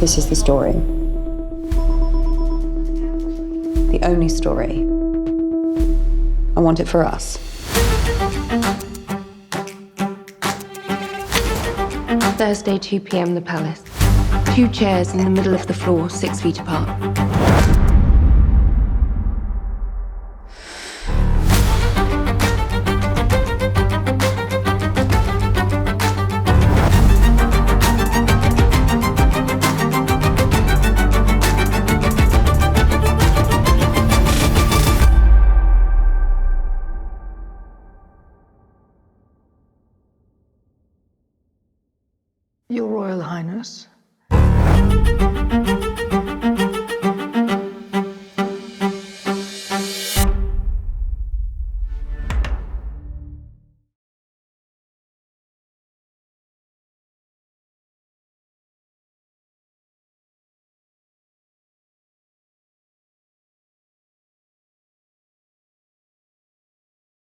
This is the story. The only story. I want it for us. Thursday, 2 p.m, the Palace. 2 chairs in the middle of the floor, 6 feet apart. Your Royal Highness.